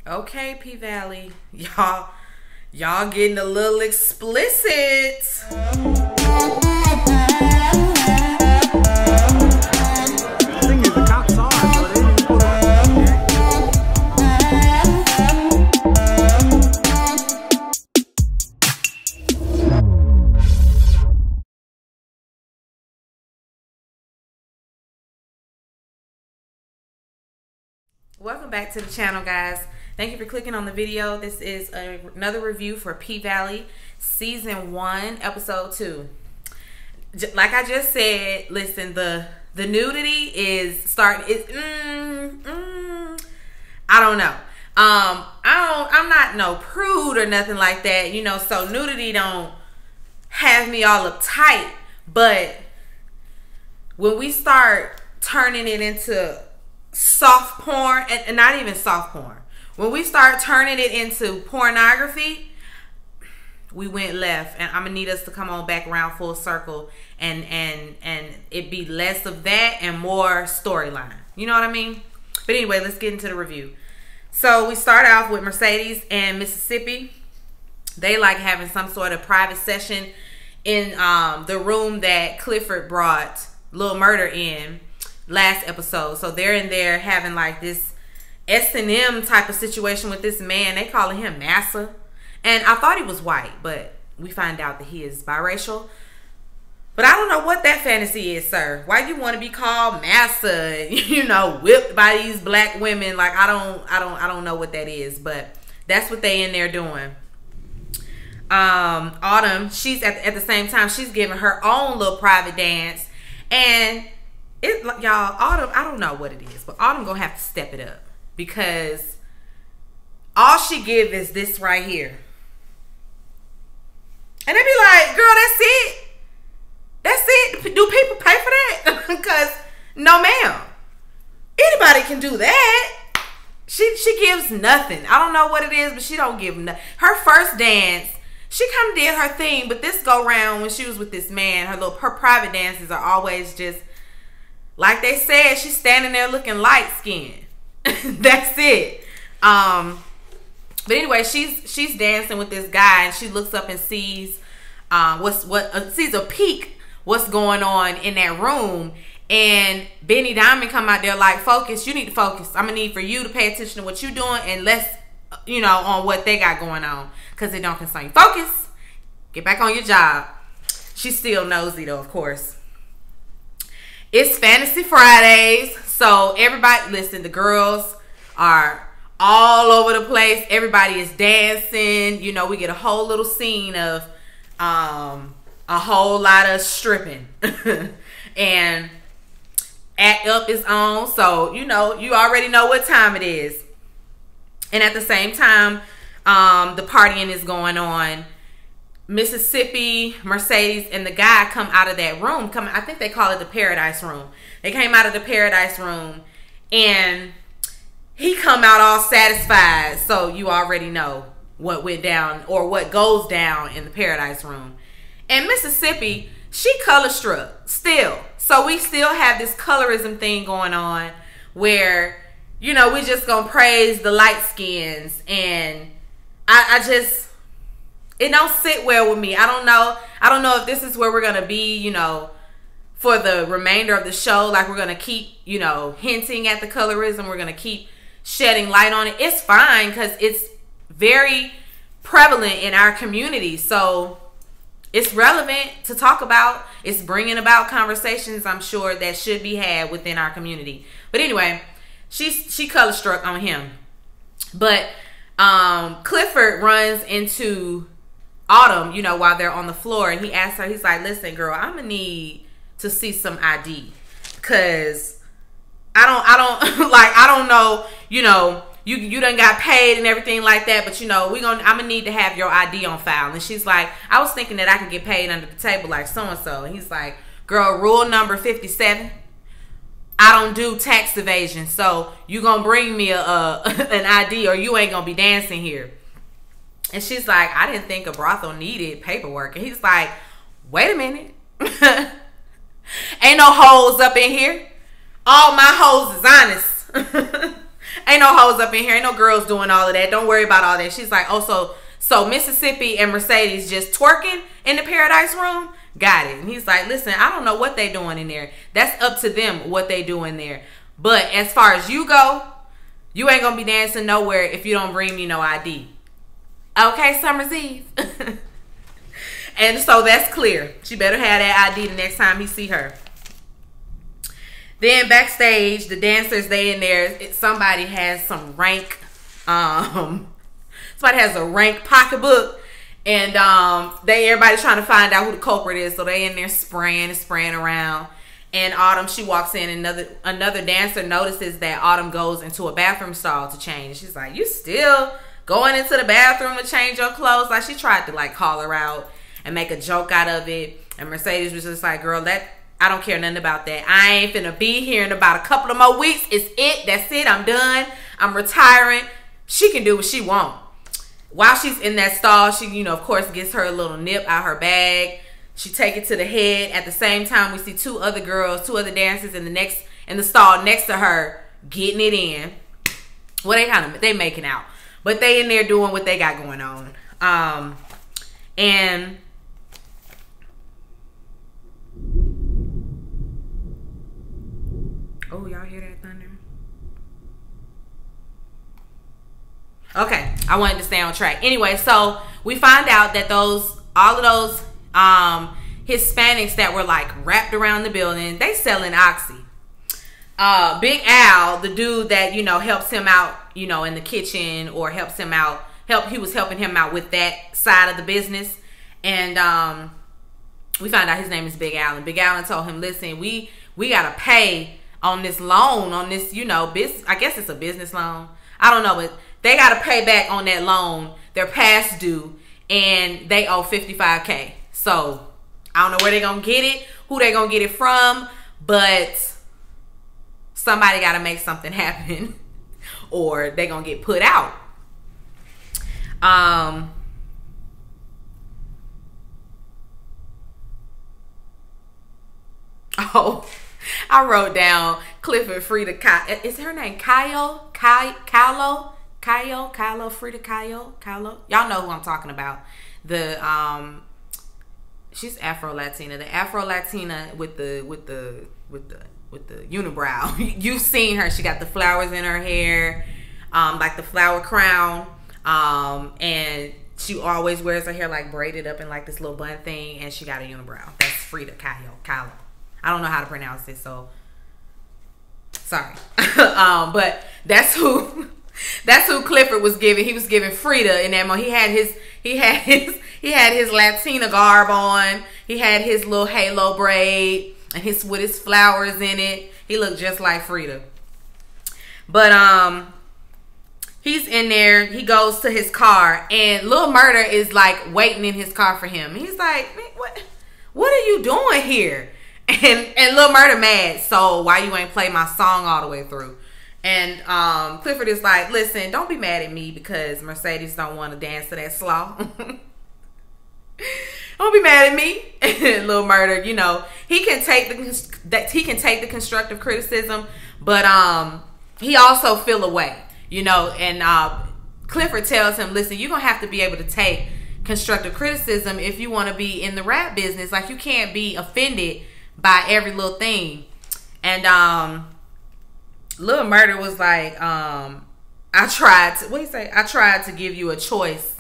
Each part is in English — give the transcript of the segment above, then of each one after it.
Okay, P Valley, y'all getting a little explicit. Welcome back to the channel, guys. Thank you for clicking on the video. This is another review for P Valley season 1 episode 2. Like I just said, listen, the nudity is starting. I don't know. I'm not no prude or nothing like that, you know. So nudity don't have me all uptight. But when we start turning it into soft porn, and not even soft porn, when we start turning it into pornography, we went left. And I'm gonna need us to come on back around full circle and it be less of that and more storyline, you know what I mean? But anyway, let's get into the review. So we start off with Mercedes and Mississippi. They like having some sort of private session in the room that Clifford brought Lil Murder in last episode. So they're in there having like this S&M type of situation with this man. They calling him Massa. And I thought he was white, but we find out that he is biracial. But I don't know what that fantasy is, sir. Why you want to be called Massa, you know, whipped by these black women? Like I don't know what that is, but that's what they in there doing. Autumn, she's at the same time, she's giving her own little private dance. And y'all, Autumn, I don't know what it is, but Autumn gonna have to step it up, because all she give is this right here. And they be like, girl, that's it? That's it? Do people pay for that? Because no, ma'am. Anybody can do that. She gives nothing. I don't know what it is, but she don't give nothing. Her first dance, she kind of did her thing, but this go round when she was with this man, her private dances are always just, like they said, she's standing there looking light-skinned. That's it. But anyway, she's dancing with this guy, and she looks up and sees sees a peek what's going on in that room. And Benny Diamond come out there like, focus, you need to focus. I'm gonna need for you to pay attention to what you're doing, and less, you know, on what they got going on, because it don't concern you. Focus. Get back on your job. She's still nosy though, of course. It's Fantasy Fridays, so everybody, listen, the girls are all over the place. Everybody is dancing. You know, we get a whole little scene of a whole lot of stripping. And Act Up is on, so you know, you already know what time it is. And at the same time, the partying is going on. Mississippi, Mercedes, and the guy come out of that room. I think they call it the Paradise Room. They came out of the Paradise Room, and he come out all satisfied. So you already know what went down, or what goes down in the Paradise Room. And Mississippi, she color struck still. So we still have this colorism thing going on, where, you know, we just gonna praise the light skins, and I just, it don't sit well with me. I don't know if this is where we're gonna be, you know, for the remainder of the show. Like, we're gonna keep, you know, hinting at the colorism. We're gonna keep shedding light on it. It's fine, because it's very prevalent in our community. So it's relevant to talk about. It's bringing about conversations, I'm sure, that should be had within our community. But anyway, she color struck on him. But Clifford runs into Autumn, you know, while they're on the floor, and he asks her, he's like, listen, girl, I'm gonna need to see some ID, because I don't like, I don't know, you know, you done got paid and everything like that, but you know, I'm gonna need to have your ID on file. And she's like, I was thinking that I can get paid under the table like so-and-so. And he's like, girl, rule number 57, I don't do tax evasion, so you gonna bring me an ID, or you ain't gonna be dancing here. And she's like, I didn't think a brothel needed paperwork. And he's like, wait a minute. Ain't no hoes up in here. All my hoes is honest. Ain't no hoes up in here. Ain't no girls doing all of that. Don't worry about all that. She's like, oh, so Mississippi and Mercedes just twerking in the Paradise Room? Got it. And he's like, listen, I don't know what they doing in there. That's up to them what they do in there. But as far as you go, you ain't going to be dancing nowhere if you don't bring me no ID. Okay, Summer's Eve. And so that's clear. She better have that ID the next time he see her. Then backstage, the dancers, they in there. Somebody has some rank, somebody has a rank pocketbook, and everybody's trying to find out who the culprit is. So they in there spraying around. And Autumn, she walks in, and another dancer notices that Autumn goes into a bathroom stall to change. She's like, you still going into the bathroom to change your clothes? Like, she tried to like call her out and make a joke out of it. And Mercedes was just like, girl, I don't care nothing about that. I ain't finna be here in about a couple of more weeks. It's it. That's it. I'm done. I'm retiring. She can do what she want. While she's in that stall, she, of course, gets her a little nip out her bag. She take it to the head. At the same time, we see two other dancers in the stall next to her getting it in. Well, they making out, but they in there doing what they got going on. And oh, y'all hear that thunder? Okay, I wanted to stay on track. Anyway, so we find out that all of those Hispanics that were like wrapped around the building, they selling Oxy. Big Al, the dude that helps him out, in the kitchen, or he was helping him out with that side of the business, and we found out his name is Big Al, and Big Al told him, listen, we gotta pay on this loan, on this, I guess it's a business loan. I don't know, but they got to pay back on that loan. They're past due, and they owe $55K. So, I don't know where they're going to get it, who they're going to get it from, but somebody got to make something happen, or they're going to get put out. Oh, I wrote down Clifford Frida. Is her name Kylo? Frida Kylo. Y'all know who I'm talking about. She's Afro Latina. The Afro Latina with the unibrow. You've seen her. She got the flowers in her hair, like the flower crown, and she always wears her hair like braided up in like this little bun thing, and she got a unibrow. That's Frida Kylo. I don't know how to pronounce it, so sorry. But that's who Clifford was giving. He was giving Frida in that moment. He had his Latina garb on. He had his little halo braid and with his flowers in it. He looked just like Frida. But he's in there. He goes to his car, and Lil Murder is like waiting in his car for him. He's like, what are you doing here? And Lil Murder mad. So why you ain't play my song all the way through? And Clifford is like, listen, don't be mad at me because Mercedes don't want to dance to that slaw. Don't be mad at me. Lil Murder, he can take the constructive criticism, but he also feel away, and Clifford tells him, listen, you're gonna have to be able to take constructive criticism if you want to be in the rap business. Like, you can't be offended by every little thing. And Lil Murder was like, I tried to give you a choice,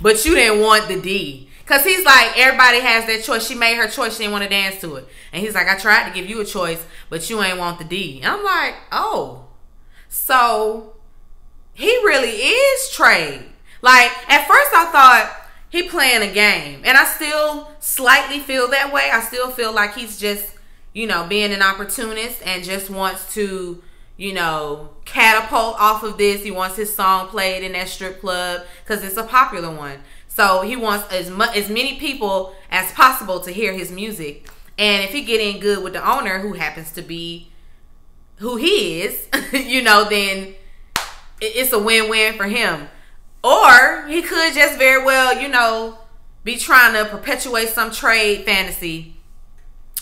but you didn't want the D. Because he's like, everybody has that choice. She made her choice. She didn't want to dance to it. And he's like, I tried to give you a choice, but you ain't want the D. And I'm like, oh. So, he really is Trey. Like, at first I thought he playing a game. And I still slightly feel that way. I still feel like he's just, being an opportunist and just wants to, catapult off of this. He wants his song played in that strip club because it's a popular one. So he wants as many people as possible to hear his music. And if he get in good with the owner, who happens to be who he is, then it's a win-win for him. Or he could just very well, be trying to perpetuate some trade fantasy.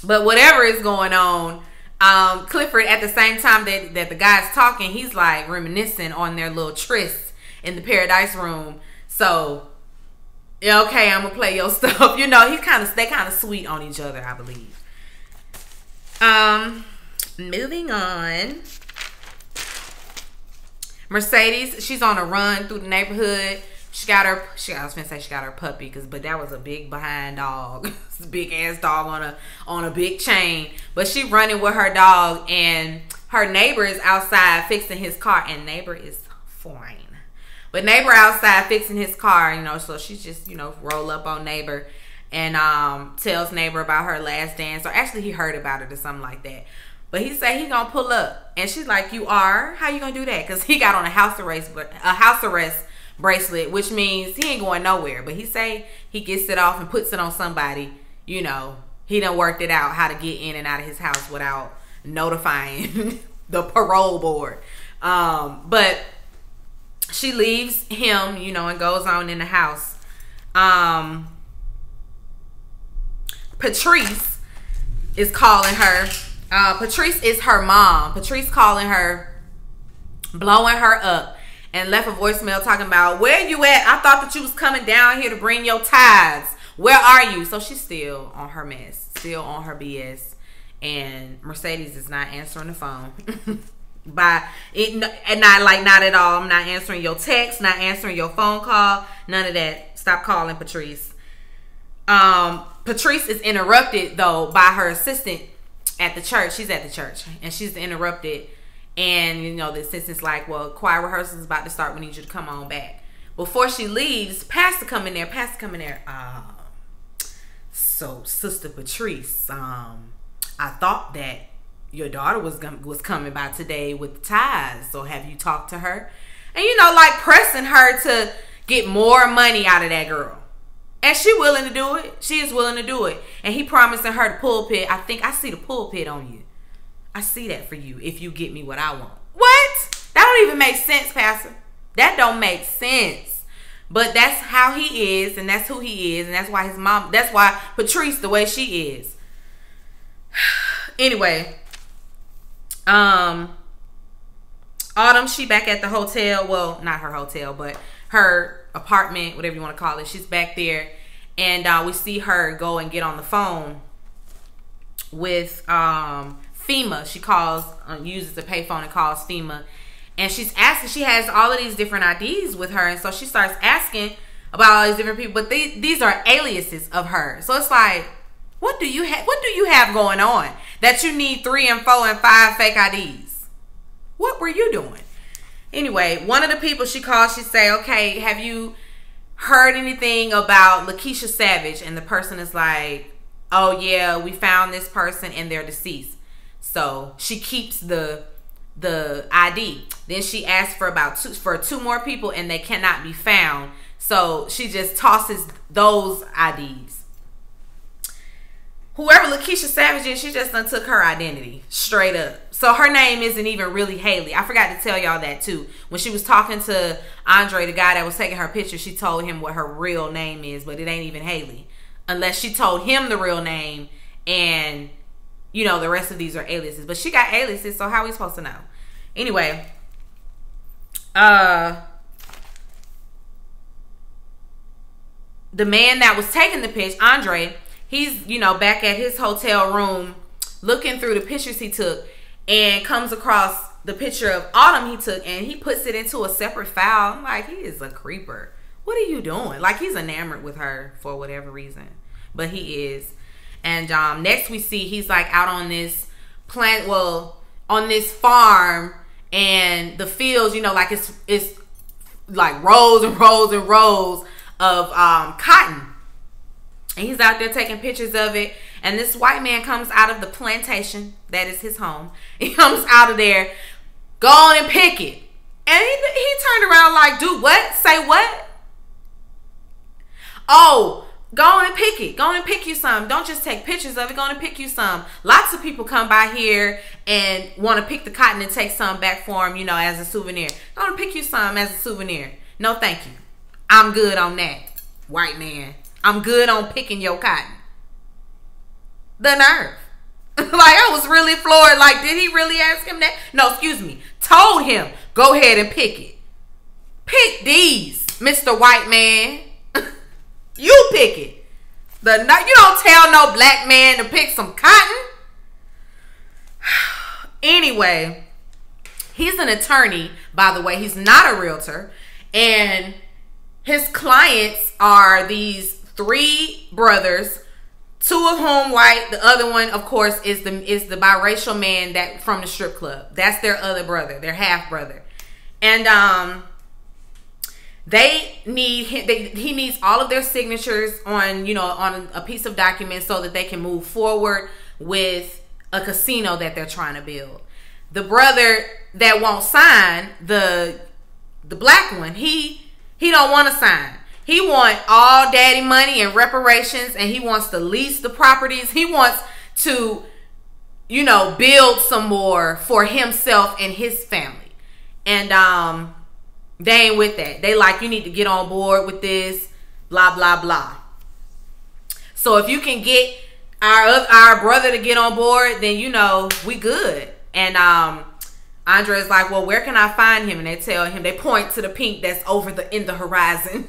But whatever is going on, Clifford, at the same time that the guy's talking, he's like reminiscing on their little tryst in the Paradise Room. So, yeah, okay, I'm gonna play your stuff. You know, they kind of sweet on each other, I believe. Moving on. Mercedes, she's on a run through the neighborhood. I was gonna say she got her puppy, but that was a big behind dog. Big ass dog on a big chain. But she running with her dog, and her neighbor is outside fixing his car, and neighbor is fine. But neighbor outside fixing his car, you know, so she's just, you know, roll up on neighbor and tells neighbor about her last dance. Or actually he heard about it or something like that. But he said he gonna pull up, and she's like, "You are? How you gonna do that?" Because he got on a house arrest bracelet, which means he ain't going nowhere. But he say he gets it off and puts it on somebody. You know, he done worked it out how to get in and out of his house without notifying the parole board. But she leaves him, you know, and goes on in the house. Patrice is calling her. Patrice is her mom. Patrice calling her, blowing her up, and left a voicemail talking about, "Where you at? I thought that you was coming down here to bring your tithes. Where are you?" So she's still on her mess, still on her BS, and Mercedes is not answering the phone. Not at all. I'm not answering your text, not answering your phone call, none of that. Stop calling, Patrice. Patrice is interrupted though by her assistant at the church. She's at the church, and she's interrupted. And, you know, the assistant's like, "Well, choir rehearsal is about to start. We need you to come on back." Before she leaves, Pastor come in there. So, Sister Patrice, I thought that your daughter was coming by today with the tithes. So, have you talked to her? And, you know, like pressing her to get more money out of that girl. And she willing to do it. She is willing to do it. And he promising her the pulpit. I think I see the pulpit on you. I see that for you if you get me what I want. What? That don't even make sense, Pastor. That don't make sense. But that's how he is, and that's who he is, and that's why his mom, that's why Patrice the way she is. Anyway, Autumn, she back at the hotel. Well, not her hotel, but her apartment, whatever you want to call it. She's back there, and we see her go and get on the phone with FEMA. She calls, uses the payphone and calls FEMA, and she's asking. She has all of these different IDs with her, and so she starts asking about all these different people. But these are aliases of her. So it's like, what do you have? What do you have going on that you need 3 and 4 and 5 fake IDs? What were you doing? Anyway, one of the people she called, she say, "Okay, have you heard anything about Lakeisha Savage?" And the person is like, "Oh yeah, we found this person and they're deceased." So she keeps the ID. Then she asks for two more people, and they cannot be found. So she just tosses those IDs. Whoever Lakeisha Savage is, she just done took her identity straight up. So her name isn't even really Haley. I forgot to tell y'all that too. When she was talking to Andre, the guy that was taking her picture, she told him what her real name is, but it ain't even Haley. Unless she told him the real name, and you know, the rest of these are aliases. But she got aliases, so how are we supposed to know? Anyway, the man that was taking the picture, Andre, he's, you know, back at his hotel room looking through the pictures he took, and comes across the picture of Autumn he took, and he puts it into a separate file. I'm like, he is a creeper. What are you doing? Like, he's enamored with her for whatever reason. But he is. And next we see he's like out on this plant, well, on this farm, and the fields, you know, like it's like rows and rows and rows of cotton. And he's out there taking pictures of it. And this white man comes out of the plantation, that is his home. He comes out of there, go on and pick it. And he turned around like, "Do what? Say what? Oh, go on and pick it. Go on and pick you some. Don't just take pictures of it. Go on and pick you some." Lots of people come by here and want to pick the cotton and take some back for them, you know, as a souvenir. Go on and pick you some as a souvenir. No, thank you. I'm good on that, white man. I'm good on picking your cotton. The nerve. Like, I was really floored. Like, did he really ask him that? No, excuse me. Told him, go ahead and pick it. Pick these, Mr. White Man. You pick it. You don't tell no black man to pick some cotton. Anyway, he's an attorney, by the way. He's not a realtor. And his clients are these 3 brothers, 2 of whom white. The other one, of course, is the biracial man that from the strip club. That's their other brother, their half brother. And he needs all of their signatures on a piece of document so that they can move forward with a casino that they're trying to build. The brother that won't sign, the black one, he don't want to sign. He want all daddy money and reparations, and he wants to lease the properties. He wants to, build some more for himself and his family. And they ain't with that. They like, you need to get on board with this, blah, blah, blah. So if you can get our brother to get on board, then, we good. And Andre's like, well, where can I find him? And they tell him, they point to the Pynk that's in the horizon.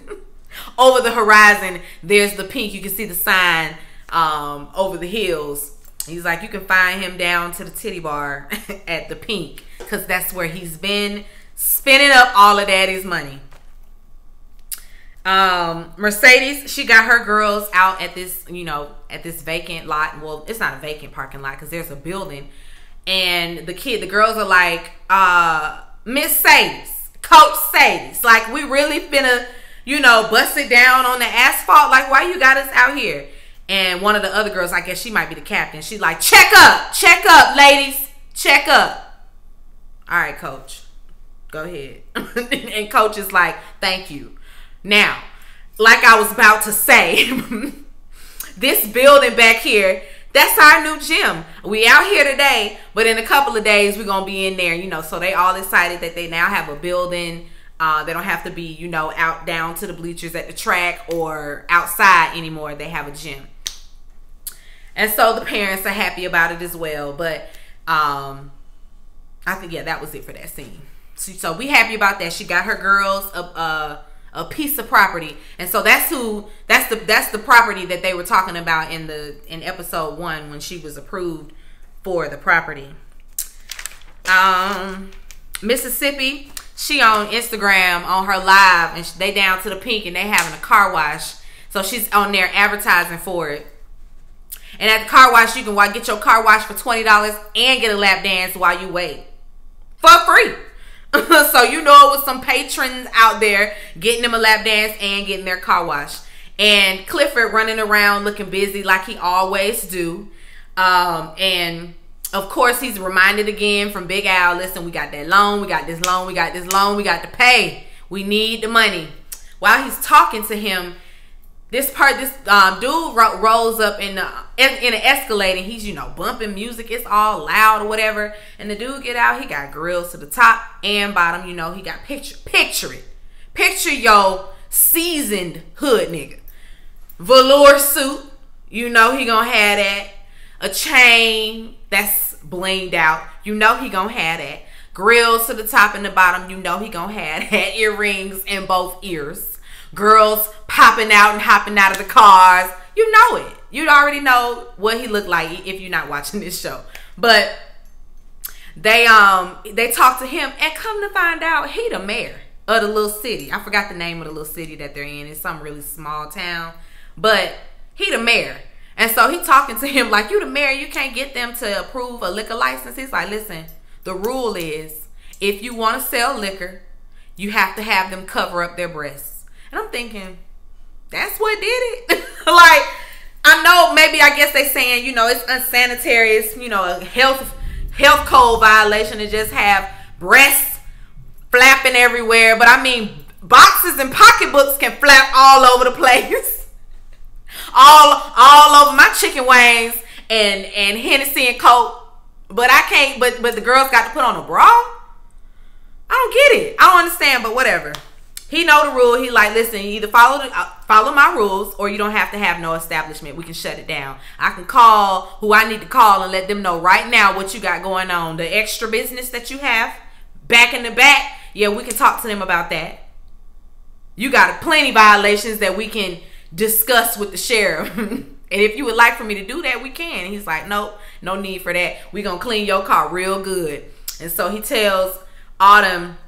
Over the horizon, there's the Pynk. You can see the sign over the hills. He's like, you can find him down to the titty bar at the Pynk, because that's where he's been spending up all of daddy's money. Mercedes, she got her girls out at this, at this vacant lot. Well, it's not a vacant parking lot because there's a building. And the girls are like, Miss Sadie's, Coach Sadie's, like, we really finna, bust it down on the asphalt. Like, why you got us out here? And one of the other girls, I guess she might be the captain. She's like, check up, ladies, check up. All right, Coach, go ahead. And Coach is like, thank you. Now, like I was about to say, this building back here, that's our new gym. We out here today, but in a couple of days, we're going to be in there, so they all excited that they now have a building. They don't have to be, out down to the bleachers at the track or outside anymore. They have a gym. And so the parents are happy about it as well. But I think, yeah, that was it for that scene. So we happy about that. She got her girls a piece of property. And so that's the property that they were talking about in episode 1 when she was approved for the property. Mississippi, she on Instagram on her live, and they down to the Pynk and they having a car wash. So she's on there advertising for it. And at the car wash, you can get your car wash for $20 and get a lap dance while you wait for free. So it was some patrons out there getting them a lap dance and getting their car wash. And Clifford running around looking busy like he always do. And of course, he's reminded again from Big Al, listen, we got that loan, we got this loan, we got this loan, we got to pay. We need the money. While he's talking to him, this dude rolls up in an Escalade, and he's, bumping music. It's all loud or whatever. And the dude get out, he got grills to the top and bottom. He got picture it. Picture your seasoned hood nigga. Velour suit, he gonna have that. A chain that's blinged out, he gonna have that. Grills to the top and the bottom, he gonna have that. Earrings in both ears. Girls popping out and hopping out of the cars. You know it. You already know what he looked like if you're not watching this show. But they talk to him, and come to find out, he the mayor of the little city. I forgot the name of the little city that they're in. It's some really small town. But he the mayor. And so he talking to him like, you the mayor, you can't get them to approve a liquor license. He's like, listen, the rule is if you want to sell liquor, you have to have them cover up their breasts. And I'm thinking, that's what did it? Like, I know maybe I guess they saying, it's unsanitary. It's, a health code violation to just have breasts flapping everywhere. But I mean, boxes and pocketbooks can flap all over the place. all over my chicken wings and Hennessy and Coke. But I can't, but the girls got to put on a bra? I don't get it. I don't understand, but whatever. he know the rule. He like, listen, you either follow my rules, or you don't have to have no establishment. We can shut it down. I can call who I need to call and let them know right now what you got going on. The extra business that you have back in the back, yeah, we can talk to them about that. You got plenty violations that we can discuss with the sheriff. And if you would like for me to do that, we can. And he's like, nope, no need for that. We gonna clean your car real good. And so he tells Autumn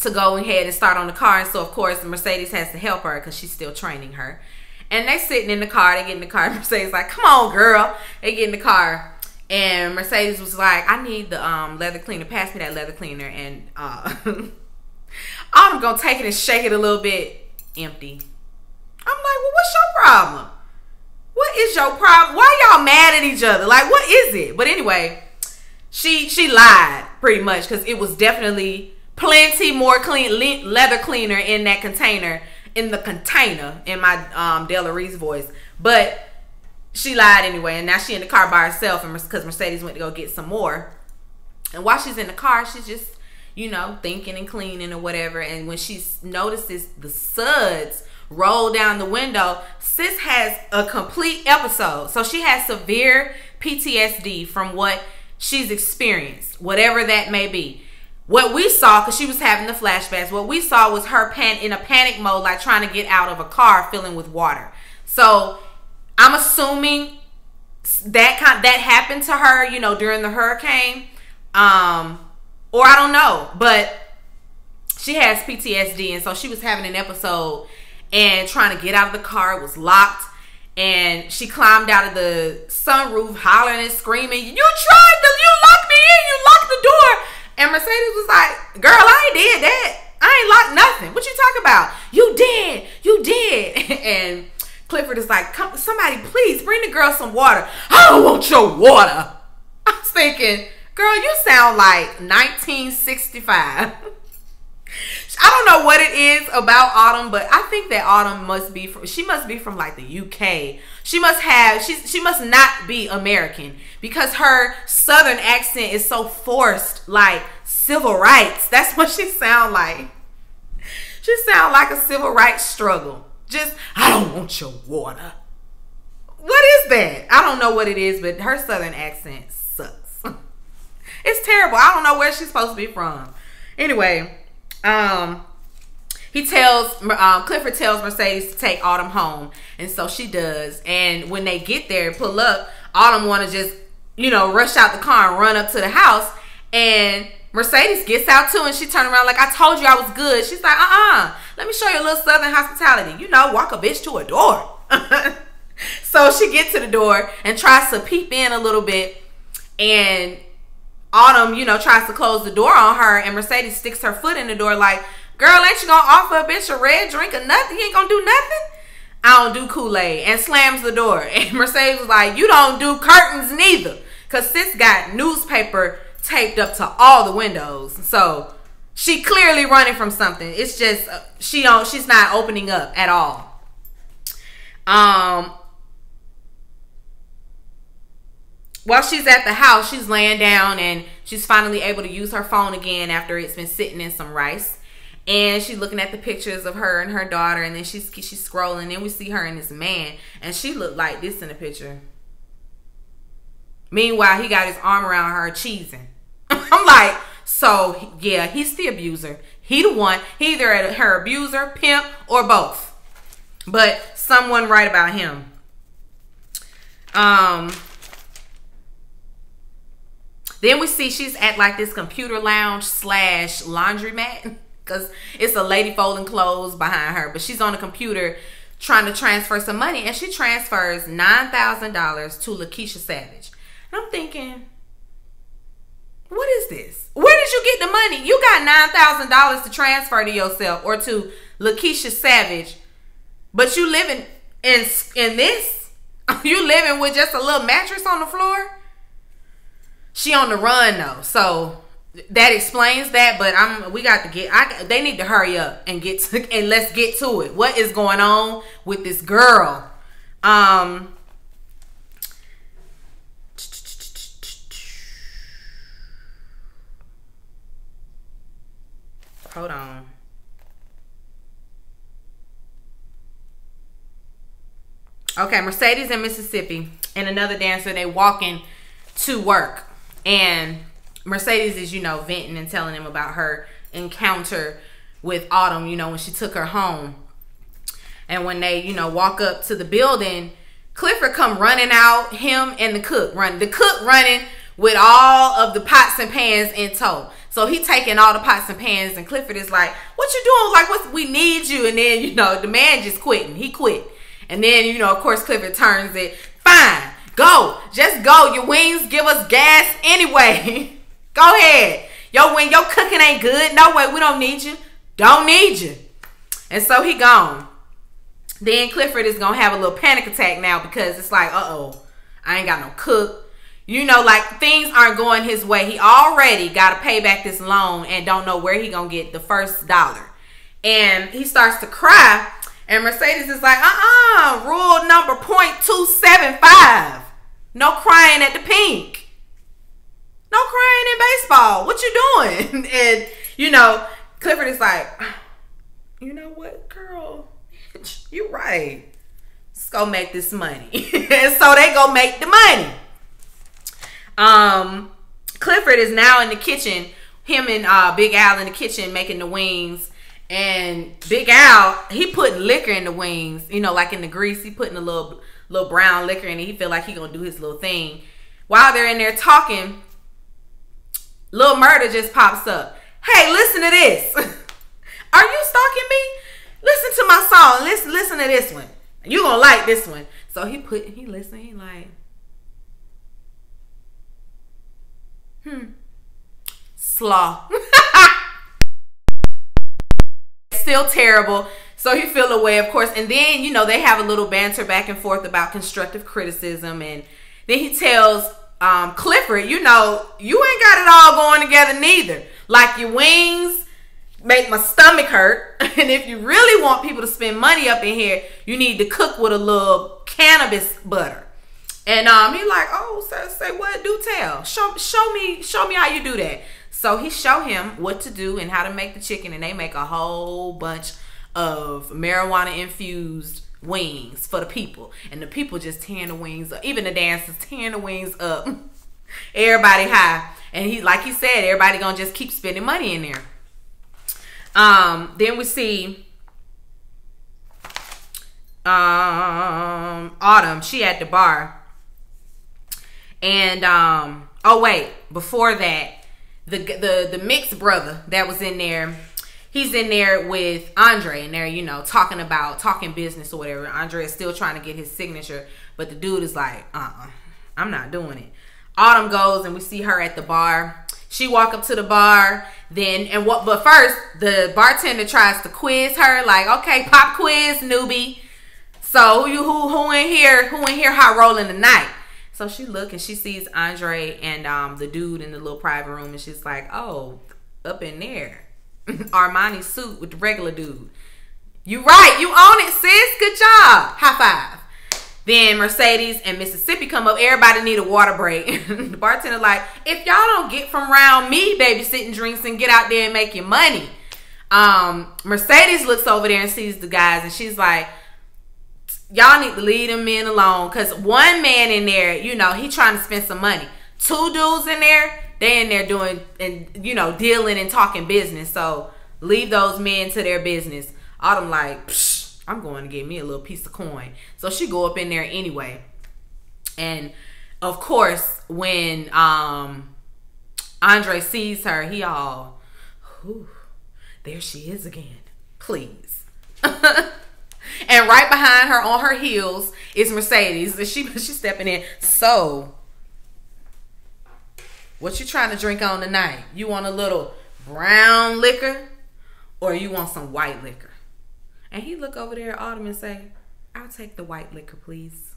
to go ahead and start on the car. And so, of course, Mercedes has to help her because she's still training her. And they sitting in the car. They get in the car. Mercedes like, come on, girl. They get in the car. And Mercedes was like, I need the leather cleaner. Pass me that leather cleaner. And Autumn gonna take it and shake it a little bit. Empty. I'm like, well, what's your problem? What is your problem? Why y'all mad at each other? Like, what is it? But anyway, she lied pretty much, because it was definitely plenty more clean leather cleaner in that container, in my Della Reese voice. But she lied anyway, and now she in the car by herself, and because Mercedes went to go get some more. And while she's in the car, she's just, you know, thinking and cleaning or whatever. And when she notices the suds roll down the window, sis has a complete episode. So she has severe PTSD from what she's experienced, whatever that may be. What we saw, because she was having the flashbacks, what we saw was her in a panic mode, like trying to get out of a car filling with water. So I'm assuming that happened to her, you know, during the hurricane, or I don't know, but she has PTSD, and so she was having an episode and trying to get out of the car. It was locked, and she climbed out of the sunroof, hollering and screaming, you locked me in, you locked the door. And Mercedes was like, girl, I ain't did that. I ain't locked nothing. What you talking about? You did. And Clifford is like, come, somebody please bring the girl some water. I don't want your water. I was thinking, girl, you sound like 1965. I don't know what it is about Autumn, but I think that Autumn must be from like the UK. She must not be American, because her southern accent is so forced, like civil rights. That's what she sound like. She sound like a civil rights struggle. Just, I don't want your water. What is that? I don't know what it is, but her southern accent sucks. It's terrible. I don't know where she's supposed to be from. Anyway, Clifford tells Mercedes to take Autumn home, and so she does. And when they get there, pull up, Autumn want to just, you know, rush out the car and run up to the house, and Mercedes gets out too, and she turned around like, I told you I was good. She's like, let me show you a little southern hospitality. You know, walk a bitch to a door. So she gets to the door and tries to peep in a little bit, and Autumn, you know, tries to close the door on her, and Mercedes sticks her foot in the door like, girl, ain't you gonna offer a bitch a red drink or nothing? You ain't gonna do nothing? I don't do Kool-Aid, and slams the door. And Mercedes was like, you don't do curtains neither, because sis got newspaper taped up to all the windows. So she clearly running from something. It's just she's not opening up at all. While she's at the house, she's laying down, and she's finally able to use her phone again after it's been sitting in some rice. And she's looking at the pictures of her and her daughter, and then she's scrolling, and then we see her and this man, and she looked like this in the picture. Meanwhile, he got his arm around her cheesing. I'm like, so yeah, he's the abuser. He the one. He either her abuser, pimp, or both. But someone right about him. Then we see she's at like this computer lounge / laundromat, because it's a lady folding clothes behind her. But she's on the computer trying to transfer some money, and she transfers $9,000 to Lakeisha Savage. And I'm thinking, what is this? Where did you get the money? You got $9,000 to transfer to yourself or to Lakeisha Savage, but you living in this? You living with just a little mattress on the floor? She on the run though, so that explains that. But we got to get. They need to hurry up and let's get to it. What is going on with this girl? Hold on. Okay, Mercedes and Mississippi and another dancer, they walking to work. And Mercedes is, you know, venting and telling them about her encounter with Autumn, you know, when she took her home. And when they, you know, walk up to the building, Clifford come running out, him and the cook running with all of the pots and pans in tow. So he taking all the pots and pans, and Clifford is like, what you doing? Like, we need you. And then, you know, the man just quitting. He quit. And then, you know, of course, Clifford turns it, fine, go. Just go. Your wings give us gas anyway. Go ahead. Your cooking ain't good. No way, we don't need you. Don't need you. And so he gone. Then Clifford is going to have a little panic attack now because it's like, uh-oh, I ain't got no cook. You know, like, things aren't going his way. He already got to pay back this loan and don't know where he going to get the first dollar. And he starts to cry. And Mercedes is like, rule number .275. No crying at the Pynk. No crying in baseball. What you doing? And, you know, Clifford is like, you know what, girl? You right. Let's go make this money. And so they go make the money. Clifford is now in the kitchen. Him and Big Al in the kitchen making the wings. And Big Al, he putting liquor in the wings. You know, like in the grease. He putting a little brown liquor in it. He feel like he gonna do his little thing. While they're in there talking, Lil Murder just pops up. Hey, listen to this. Are you stalking me? Listen to my song. Listen to this one. You gonna like this one. So he listen. He like, slaw. Still terrible. So he feel away, of course. And then, you know, they have a little banter back and forth about constructive criticism. And then he tells Clifford, you know, you ain't got it all going together neither. Like, your wings make my stomach hurt. And if you really want people to spend money up in here, you need to cook with a little cannabis butter. And he like, oh, say what? Do tell. Show me how you do that. So he show him what to do and how to make the chicken, and they make a whole bunch of marijuana infused wings for the people. And the people just tearing the wings up. Even the dancers tearing the wings up. Everybody high. And he, like he said, everybody gonna just keep spending money in there. Then we see Autumn. She at the bar. And oh wait, before that, the mixed brother that was in there, he's in there with Andre, and they're, you know, talking business or whatever. Andre is still trying to get his signature, but the dude is like, I'm not doing it. Autumn goes, and we see her at the bar. She walk up to the bar, but first the bartender tries to quiz her, like, okay, pop quiz, newbie. So who in here hot rolling tonight? So she look and she sees Andre and the dude in the little private room, and she's like, oh, up in there. Armani suit with the regular dude. You right, you own it, sis. Good job. High five. Then Mercedes and Mississippi come up. Everybody need a water break. The bartender like, if y'all don't get from around me babysitting drinks and get out there and make your money. Mercedes looks over there and sees the guys, and she's like, y'all need to leave them men alone. Because one man in there, you know, he trying to spend some money. Two dudes in there, they in there doing, and you know, dealing and talking business. So leave those men to their business. Autumn like, psh, I'm going to get me a little piece of coin. So she go up in there anyway. And of course, when Andre sees her, he all, whew, there she is again. Please. And right behind her on her heels is Mercedes. And she's stepping in. So, what you trying to drink on tonight? You want a little brown liquor, or you want some white liquor? And he look over there at Autumn and say, I'll take the white liquor, please.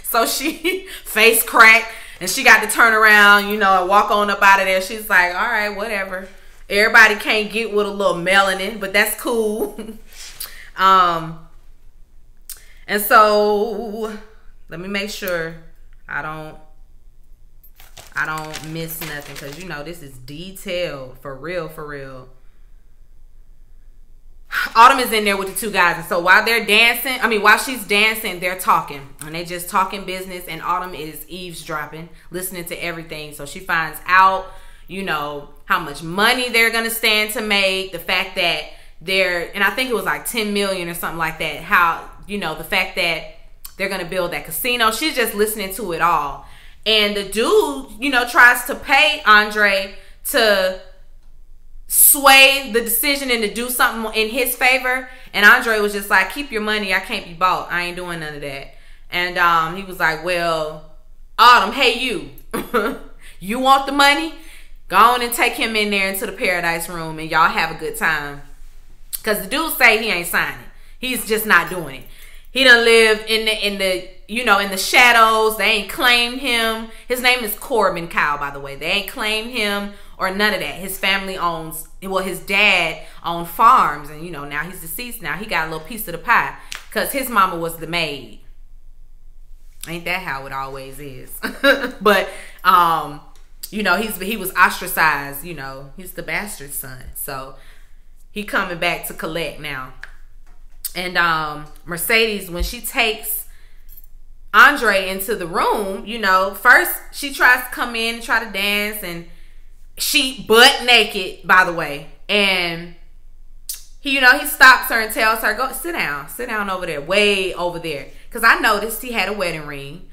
So she face crack, and she got to turn around, you know, and walk on up out of there. She's like, all right, whatever. Everybody can't get with a little melanin, but that's cool. And so let me make sure I don't miss nothing, because you know this is detailed for real, for real. Autumn is in there with the two guys. And so while they're dancing, while she's dancing, they're talking. And they just talking business. And Autumn is eavesdropping, listening to everything. So she finds out, you know, how much money they're going to stand to make. The fact that and I think it was like 10 million or something like that. How, you know, the fact that they're going to build that casino. She's just listening to it all. And the dude, you know, tries to pay Andre to sway the decision and to do something in his favor. And Andre was just like, keep your money. I can't be bought. I ain't doing none of that. And he was like, well, Autumn, hey, you. You want the money? Go on and take him in there into the paradise room and y'all have a good time. Because the dude say he ain't signing. He's just not doing it. He done live in the you know, in the shadows. They ain't claimed him. His name is Corbin Kyle, by the way. They ain't claimed him or none of that. His family owns, well, his dad owned farms. And, you know, now he's deceased now. He got a little piece of the pie because his mama was the maid. Ain't that how it always is? But, you know, he was ostracized. You know, he's the bastard son. So he coming back to collect now. And Mercedes, when she takes Andre into the room, you know, first she tries to come in and try to dance, and she butt naked, by the way. And he, you know, he stops her and tells her, go sit down over there, way over there. Because I noticed he had a wedding ring.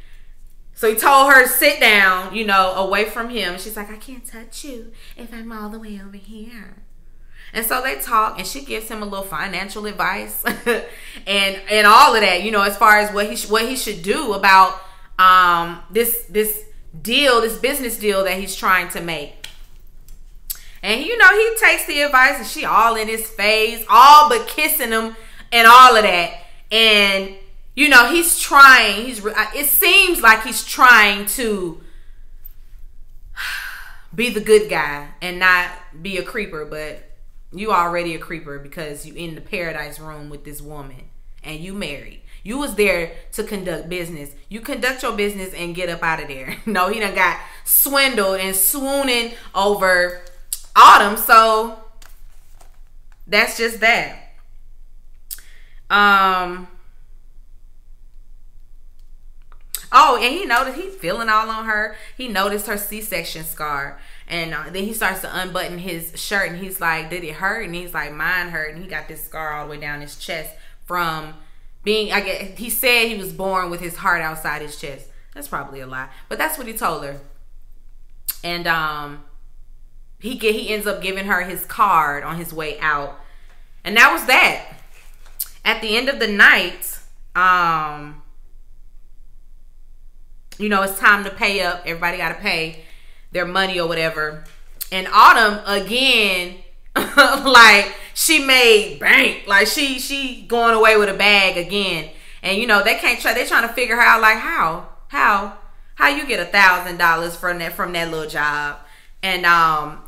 So he told her to sit down, you know, away from him. She's like, I can't touch you if I'm all the way over here. And so they talk, and she gives him a little financial advice and all of that, you know, as far as what he should do about this business deal that he's trying to make. And, you know, he takes the advice, and she all in his face, all but kissing him and all of that. And, you know, he's trying, it seems like he's trying to be the good guy and not be a creeper, but you already a creeper because you in the paradise room with this woman and you married. You was there to conduct business. You conduct your business and get up out of there. No, he done got swindled and swooning over Autumn. So that's just that. Oh, and he noticed he's feeling all on her. He noticed her C-section scar. And then he starts to unbutton his shirt, and he's like, did it hurt? And he's like, mine hurt. And he got this scar all the way down his chest from being, I guess, he said he was born with his heart outside his chest. That's probably a lie. But that's what he told her. And he ends up giving her his card on his way out. And that was that. At the end of the night, you know, it's time to pay up. Everybody got to pay their money or whatever. And Autumn, again, like, she made bank. Like, she going away with a bag again. And, you know, they're trying to figure her out, like, how you get $1,000 from that little job. And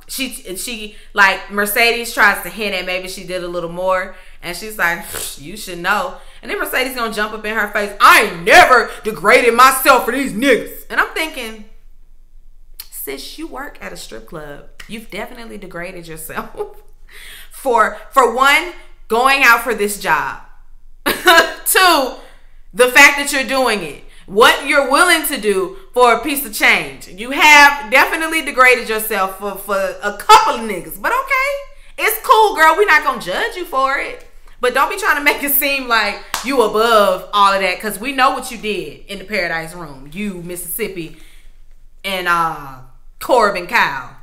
she like, Mercedes tries to hint at maybe she did a little more. And she's like, you should know. And then Mercedes gonna jump up in her face, I ain't never degraded myself for these niggas. And I'm thinking, sis, you work at a strip club. You've definitely degraded yourself. For one, going out for this job. Two, the fact that you're doing it. What you're willing to do for a piece of change. You have definitely degraded yourself for a couple of niggas. But okay, it's cool, girl. We're not gonna judge you for it. But don't be trying to make it seem like you above all of that, because we know what you did in the paradise room. You, Mississippi, and Corbin Kyle.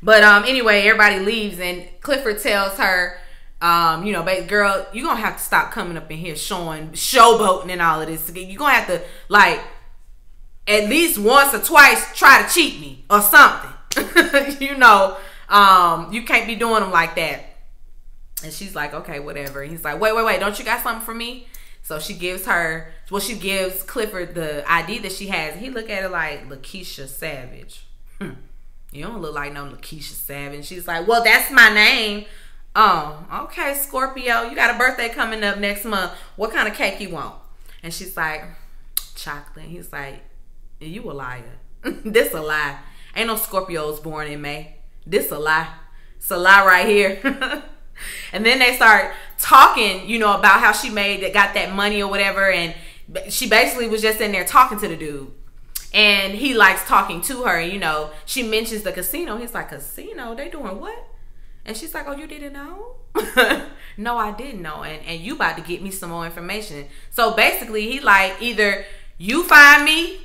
But anyway, everybody leaves, and Clifford tells her, you know, baby girl, you're gonna have to stop coming up in here showboating and all of this. You're gonna have to, like, at least once or twice try to cheat me or something. You know, you can't be doing them like that. And she's like, okay, whatever. And he's like, wait, don't you got something for me? So she gives Clifford the ID that she has. And he look at it like, Lakeisha Savage. You don't look like no Lakeisha Savage. She's like, well, that's my name. Oh, okay, Scorpio. You got a birthday coming up next month. What kind of cake you want? And she's like, chocolate. He's like, you a liar. This a lie. Ain't no Scorpios born in May. This a lie. It's a lie right here. And then they start talking, you know, about how she got that money or whatever. And she basically was just in there talking to the dude. And he likes talking to her. You know, she mentions the casino. He's like, casino? They doing what? And she's like, oh, you didn't know? No, I didn't know. And you about to get me some more information. So basically, he like, either you find me,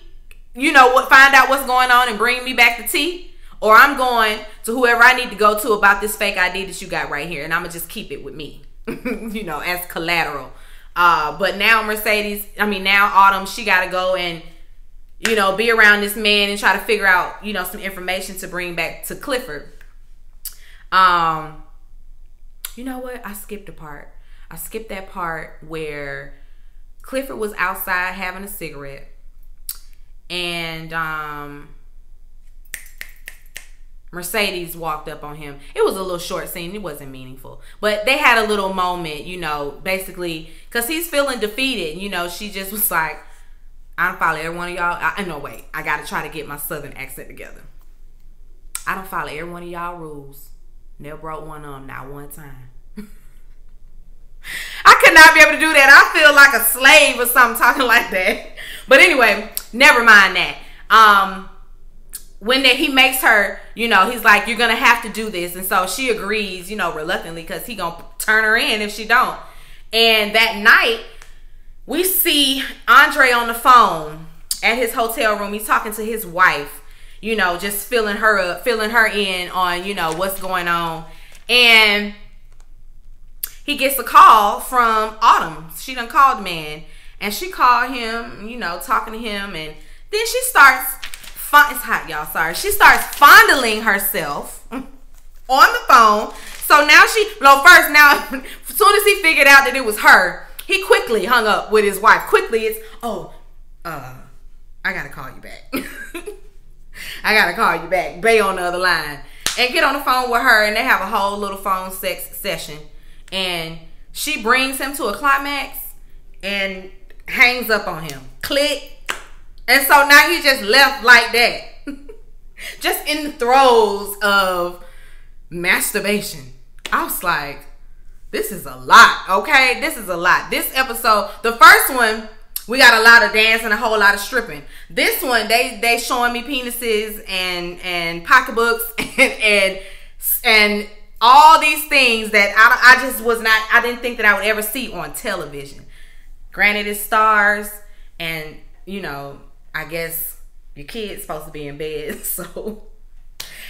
you know, find out what's going on and bring me back the tea, or I'm going to whoever I need to go to about this fake ID that you got right here, and I'm going to just keep it with me, you know, as collateral. But now now Autumn, she got to go and, you know, be around this man and try to figure out, you know, some information to bring back to Clifford. You know what? I skipped a part. I skipped that part where Clifford was outside having a cigarette. And Mercedes walked up on him. It was a little short scene. It wasn't meaningful. But they had a little moment, you know, basically, because he's feeling defeated. You know, she just was like, I don't follow every one of y'all. No, wait. I got to try to get my southern accent together. I don't follow every one of y'all rules. Never broke one of them, not one time. I could not be able to do that. I feel like a slave or something talking like that. But anyway, never mind that. When he makes her, you know, he's like, you're going to have to do this. And so she agrees, you know, reluctantly, because he going to turn her in if she don't. And that night, we see Andre on the phone at his hotel room. He's talking to his wife, you know, just filling her in on, you know, what's going on. And he gets a call from Autumn. She done called the man. And she called him, you know, talking to him. And then she starts, it's hot, y'all, sorry. She starts fondling herself on the phone. So now as soon as he figured out that it was her, he quickly hung up with his wife. Quickly, I gotta call you back. I gotta call you back. Bay on the other line. And get on the phone with her, and they have a whole little phone sex session. And she brings him to a climax and hangs up on him. Click. And so now he just left like that. Just in the throes of masturbation. I was like, this is a lot, okay? This is a lot. This episode, the first one, we got a lot of dancing, a whole lot of stripping. This one, they showing me penises and pocketbooks and all these things that I didn't think that I would ever see on television. Granted, it's stars, and, you know, I guess your kid's supposed to be in bed, so.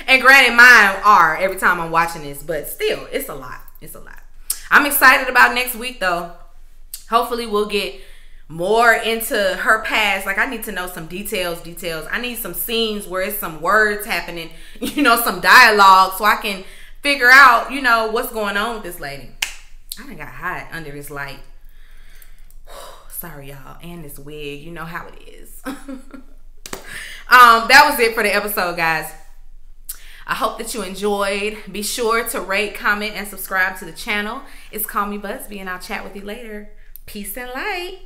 And granted, mine are every time I'm watching this, but still, it's a lot. It's a lot. I'm excited about next week, though. Hopefully, we'll get more into her past. Like, I need to know some details. I need some scenes where it's some words happening, you know, some dialogue, so I can figure out, you know, what's going on with this lady. I done got hot under this light. Sorry, y'all. And this wig. You know how it is. That was it for the episode, guys. I hope that you enjoyed. Be sure to rate, comment, and subscribe to the channel. It's Call Me Busby, and I'll chat with you later. Peace and light.